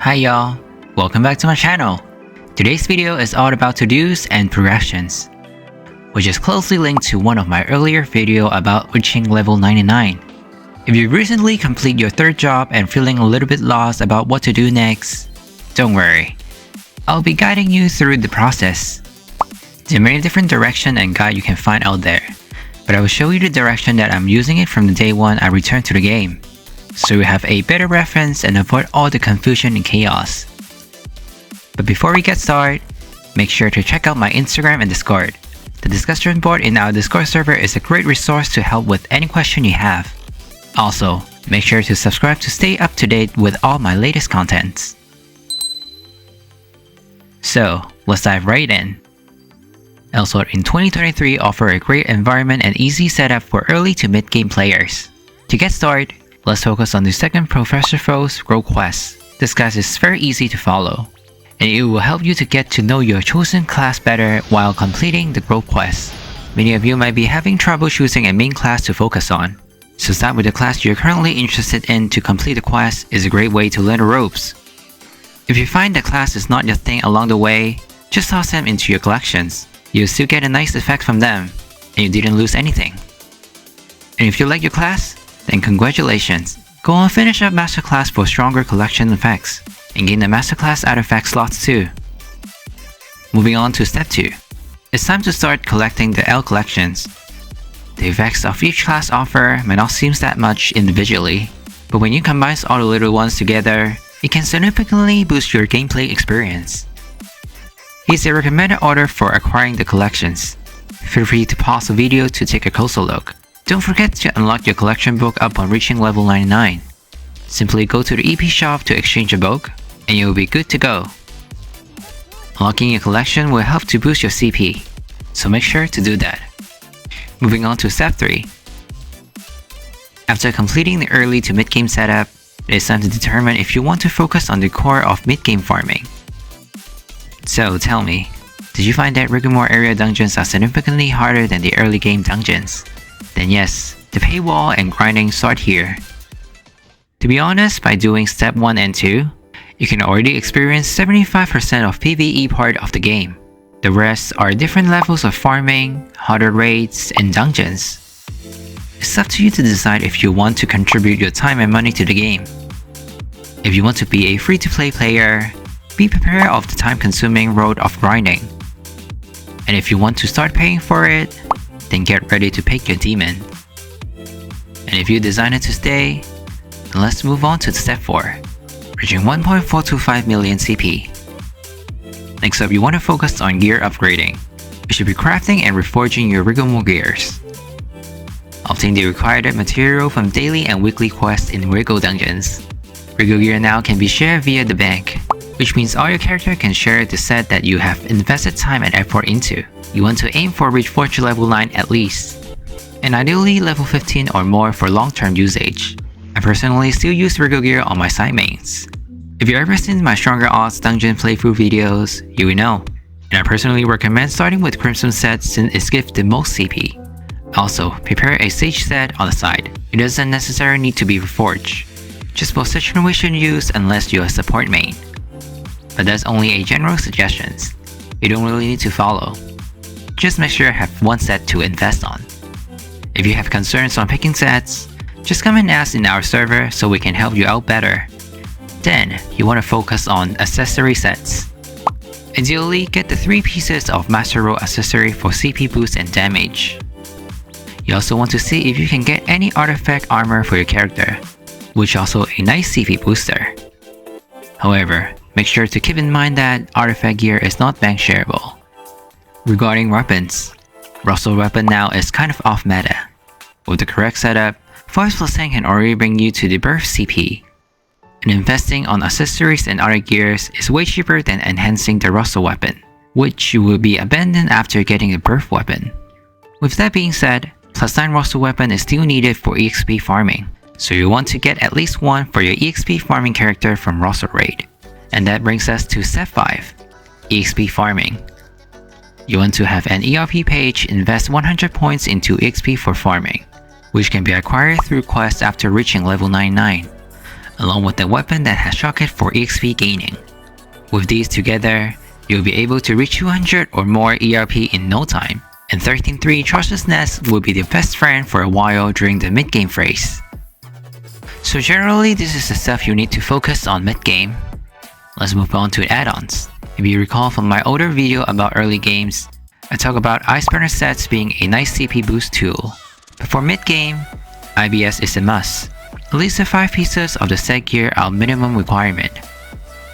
Hi y'all, welcome back to my channel. Today's video is all about to-dos and progressions, which is closely linked to one of my earlier video about reaching level 99. If you recently complete your third job and feeling a little bit lost about what to do next, don't worry. I'll be guiding you through the process. There are many different directions and guides you can find out there, but I will show you the direction that I'm using it from the day one I returned to the game, so you have a better reference and avoid all the confusion and chaos. But before we get started, make sure to check out my Instagram and Discord. The discussion board in our Discord server is a great resource to help with any question you have. Also, make sure to subscribe to stay up to date with all my latest contents. So, let's dive right in. Elsword in 2023 offer a great environment and easy setup for early to mid-game players. To get started, let's focus on the second Professor Fo's Growth Quest. This quest is very easy to follow, and it will help you to get to know your chosen class better while completing the Growth Quest. Many of you might be having trouble choosing a main class to focus on, so start with the class you're currently interested in to complete the quest is a great way to learn the ropes. If you find the class is not your thing along the way, just toss them into your collections. You'll still get a nice effect from them, and you didn't lose anything. And if you like your class, then congratulations! Go on, finish up Master Class for stronger collection effects, and gain the Master Class artifact slots too. Moving on to step 2. It's time to start collecting the L collections. The effects of each class offer may not seem that much individually, but when you combine all the little ones together, it can significantly boost your gameplay experience. Here's a recommended order for acquiring the collections. Feel free to pause the video to take a closer look. Don't forget to unlock your collection book upon reaching level 99. Simply go to the EP shop to exchange a book, and you'll be good to go. Unlocking your collection will help to boost your CP, so make sure to do that. Moving on to step 3. After completing the early to mid-game setup, it is time to determine if you want to focus on the core of mid-game farming. So tell me, did you find that Rigmore area dungeons are significantly harder than the early game dungeons? Then yes, the paywall and grinding start here. To be honest, by doing step 1 and 2, you can already experience 75% of PvE part of the game. The rest are different levels of farming, harder raids, and dungeons. It's up to you to decide if you want to contribute your time and money to the game. If you want to be a free-to-play player, be prepared of the time-consuming road of grinding. And if you want to start paying for it, then get ready to pick your demon. And if you decided to stay, then let's move on to step 4, reaching 1.425 million CP. Next up, you want to focus on gear upgrading. You should be crafting and reforging your Rigmore gears. Obtain the required material from daily and weekly quests in Rigo dungeons. Rigo gear now can be shared via the bank, which means all your character can share the set that you have invested time and effort into. You want to aim for reach Fortune level 9 at least, and ideally level 15 or more for long-term usage. I personally still use Rigo gear on my side mains. If you've ever seen my Stronger Odds dungeon playthrough videos, you will know. And I personally recommend starting with Crimson set since it gives the most CP. Also, prepare a Sage set on the side. It doesn't necessarily need to be reforged, just for situation use unless you're a support main. But that's only a general suggestion. You don't really need to follow. Just make sure you have one set to invest on. If you have concerns on picking sets, just come and ask in our server so we can help you out better. Then, you want to focus on accessory sets. Ideally, get the 3 pieces of Master Road accessory for CP boost and damage. You also want to see if you can get any artifact armor for your character, which is also a nice CP booster. However, make sure to keep in mind that artifact gear is not bank shareable. Regarding weapons, Russell weapon now is kind of off meta. With the correct setup, Force plus 10 can already bring you to the burst CP. And investing on accessories and other gears is way cheaper than enhancing the Russell weapon, which will be abandoned after getting a burst weapon. With that being said, plus 9 Russell weapon is still needed for EXP farming, so you want to get at least one for your EXP farming character from Russell raid. And that brings us to step 5, EXP farming. You want to have an ERP page invest 100 points into EXP for farming, which can be acquired through quests after reaching level 99. along with a weapon that has socket for EXP gaining. With these together, you'll be able to reach 200 or more ERP in no time, and 13.3 Trustlessness will be the best friend for a while during the mid-game phase. So generally, this is the stuff you need to focus on mid-game. Let's move on to add-ons. If you recall from my older video about early games, I talk about Iceburner sets being a nice CP boost tool. But for mid-game, IBS is a must. At least the 5 pieces of the set gear are a minimum requirement.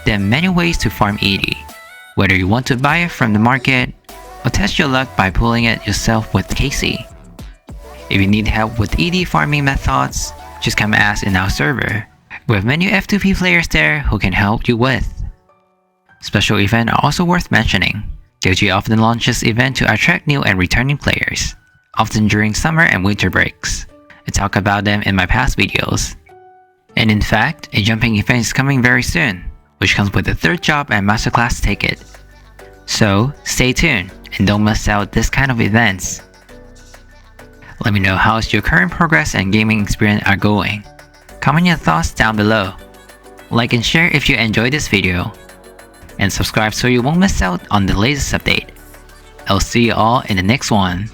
There are many ways to farm ED, whether you want to buy it from the market or test your luck by pulling it yourself with KC. If you need help with ED farming methods, just come ask in our server. We have many F2P players there who can help you with. Special events are also worth mentioning. GOG often launches events to attract new and returning players, often during summer and winter breaks. I talk about them in my past videos. And in fact, a jumping event is coming very soon, which comes with a 3rd job and masterclass ticket. So stay tuned and don't miss out this kind of events. Let me know how's your current progress and gaming experience are going. Comment your thoughts down below. Like and share if you enjoyed this video. And subscribe so you won't miss out on the latest update. I'll see you all in the next one.